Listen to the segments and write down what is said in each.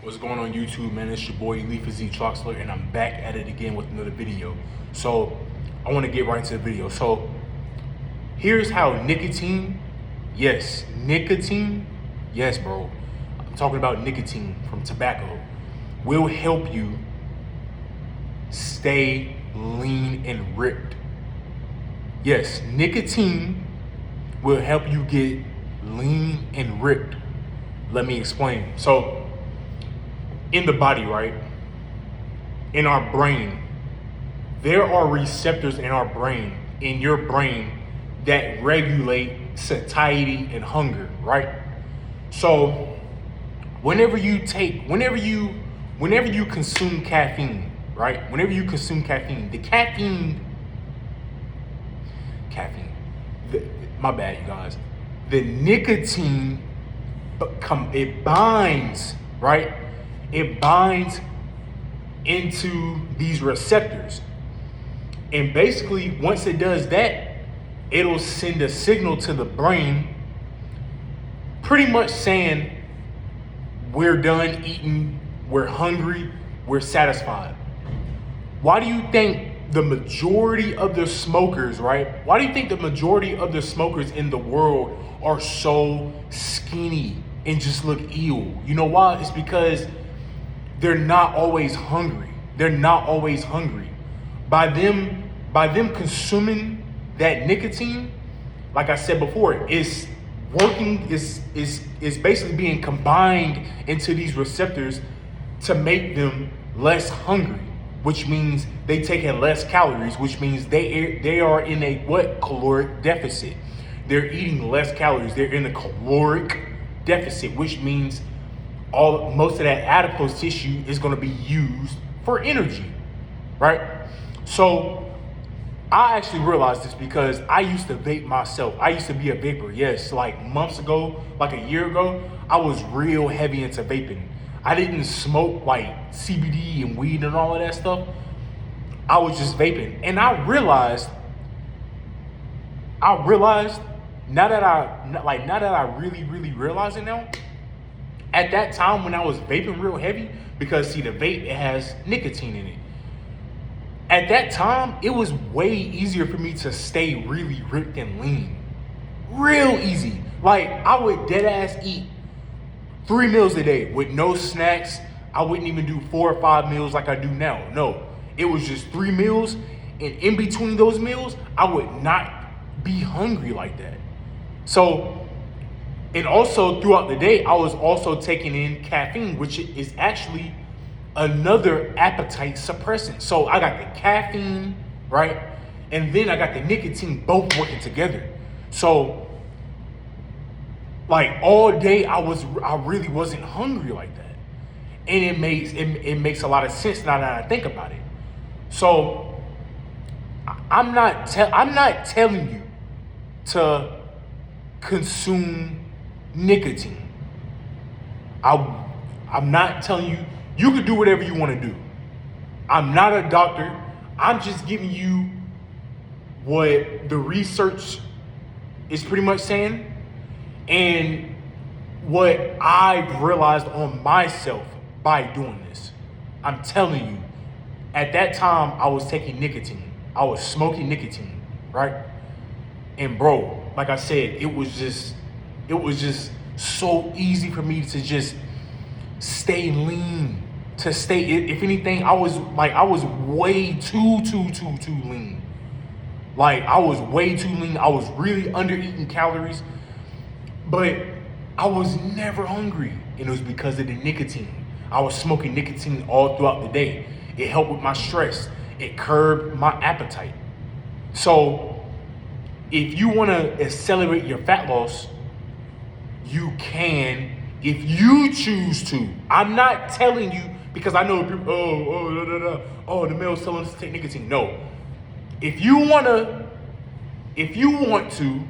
What's going on YouTube, man? It's your boy Elite Physique Troxler, and I'm back at it again with another video. So I want to get right into the video. So here's how nicotine, yes, bro. I'm talking about nicotine from tobacco, will help you stay lean and ripped. Yes, nicotine will help you get lean and ripped. Let me explain. So in the body, right? In our brain, there are receptors in our brain, in your brain, that regulate satiety and hunger, right? So whenever you consume caffeine, right? Whenever you consume caffeine, my bad, you guys. The nicotine, it binds, right? It binds into these receptors. And basically, once it does that, it'll send a signal to the brain pretty much saying, we're done eating, we're hungry, we're satisfied. Why do you think the majority of the smokers, right? Why do you think the majority of the smokers in the world are so skinny and just look ill? You know why? It's because they're not always hungry. They're not always hungry. By them consuming that nicotine, like I said before, is working, is basically being combined into these receptors to make them less hungry, which means they take in less calories, which means they are in a caloric deficit. They're eating less calories. They're in a caloric deficit, which means most of that adipose tissue is going to be used for energy, right? So I actually realized this because I used to vape myself. I used to be a vapor. Yes, like months ago, like a year ago, I was real heavy into vaping. I didn't smoke like CBD and weed and all of that stuff. I was just vaping. And I realized now that I really realize it now, at that time when I was vaping real heavy, because see, the vape, it has nicotine in it. At that time, it was way easier for me to stay really ripped and lean. Real easy. Like, I would dead ass eat 3 meals a day with no snacks. I wouldn't even do 4 or 5 meals like I do now. No, it was just 3 meals. And in between those meals, I would not be hungry like that. So, and also throughout the day, I was also taking in caffeine, which is actually another appetite suppressant. So I got the caffeine, right? And then I got the nicotine, both working together. So like all day I really wasn't hungry like that. And it makes a lot of sense now that I think about it. So I'm not telling you to consume nicotine. I'm not telling you, you can do whatever you want to do. I'm not a doctor. I'm just giving you what the research is pretty much saying and what I've realized on myself by doing this. I'm telling you, at that time I was taking nicotine. I was smoking nicotine, right? And bro, like I said, it was just so easy for me to just stay lean. To stay, if anything, I was way too lean. Like, I was way too lean. I was really under eating calories, but I was never hungry. And it was because of the nicotine. I was smoking nicotine all throughout the day. It helped with my stress. It curbed my appetite. So if you want to accelerate your fat loss, you can, if you choose to. I'm not telling you, because I know people, the male's telling us to take nicotine. No. If you want to,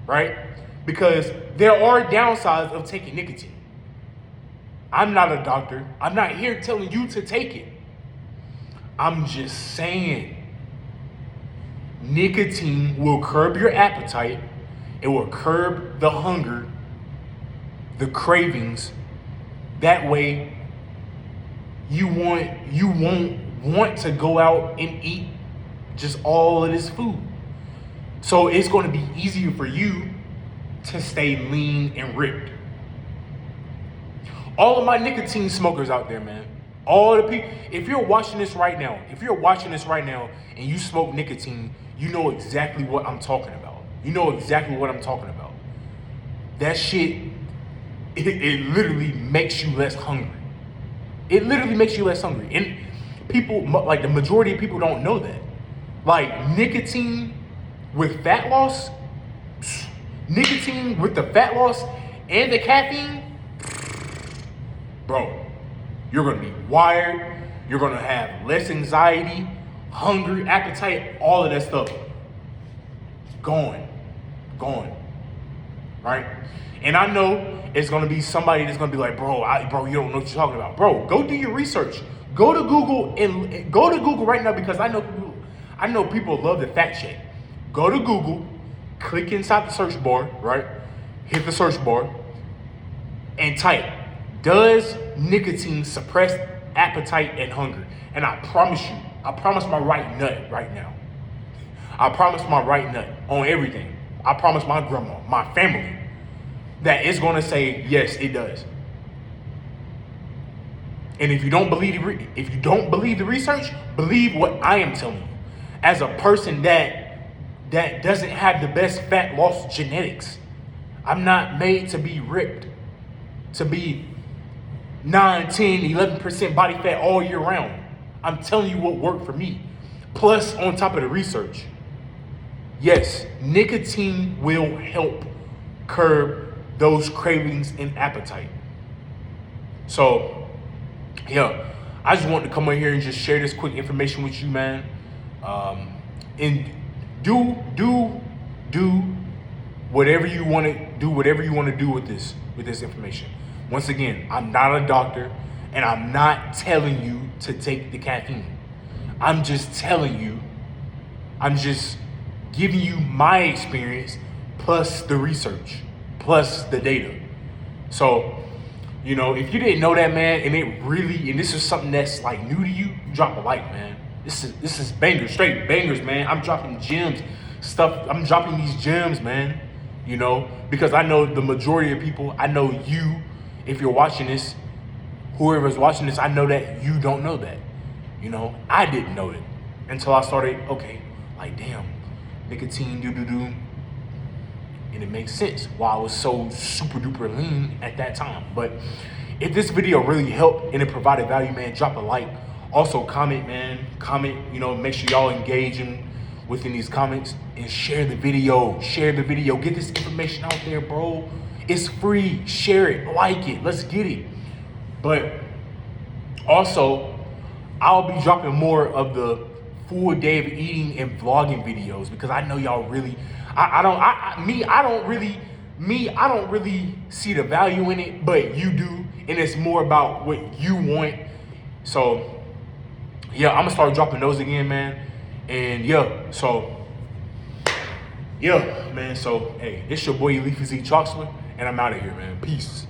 right? Because there are downsides of taking nicotine. I'm not a doctor. I'm not here telling you to take it. I'm just saying, nicotine will curb your appetite. It will curb the hunger, the cravings. That way, you won't want to go out and eat just all of this food. So it's going to be easier for you to stay lean and ripped. All of my nicotine smokers out there, man. All the people, if you're watching this right now, and you smoke nicotine, you know exactly what I'm talking about. That shit, it literally makes you less hungry. And people, like the majority of people don't know that. Like nicotine with fat loss, nicotine with the fat loss and the caffeine, bro, you're gonna be wired, you're gonna have less anxiety, hunger, appetite, all of that stuff. Gone. Right? And I know it's gonna be somebody that's gonna be like, bro, you don't know what you're talking about. Bro, go do your research. Go to Google right now, because I know people love to fact check. Go to Google, click inside the search bar, right? Hit the search bar and type, does nicotine suppress appetite and hunger? And I promise my right nut right now. I promise my right nut on everything. I promise my grandma, my family, that it's going to say, yes, it does. And if you don't believe the research, believe what I am telling you. As a person that doesn't have the best fat loss genetics, I'm not made to be ripped, to be 9, 10, 11% body fat all year round. I'm telling you what worked for me. Plus, on top of the research, yes, nicotine will help curb those cravings and appetite. So, yeah, I just wanted to come on here and just share this quick information with you, man. And do whatever you want to do with this information. Once again, I'm not a doctor, and I'm not telling you to take the caffeine. I'm just giving you my experience plus the research, plus the data. So, if you didn't know that, man, and this is something that's like new to you, drop a like, man. This is bangers, straight bangers, man. I'm dropping gems, stuff. I'm dropping these gems, man. Because I know the majority of people, I know you, if you're watching this, whoever's watching this, I know that you don't know that. I didn't know it until I started, like, damn, nicotine, and it makes sense why I was so super duper lean at that time. But if this video really helped and it provided value, man, drop a like. Also comment, man. Make sure y'all engaging within these comments, and share the video. Get this information out there, bro. It's free. Share it, like it. Let's get it. But also, I'll be dropping more of the full day of eating and vlogging videos, because I know y'all really, I don't really see the value in it, but you do, and it's more about what you want. So yeah, I'm gonna start dropping those again, man. And so hey, it's your boy Leafy Z Troxler, and I'm out of here, man. Peace.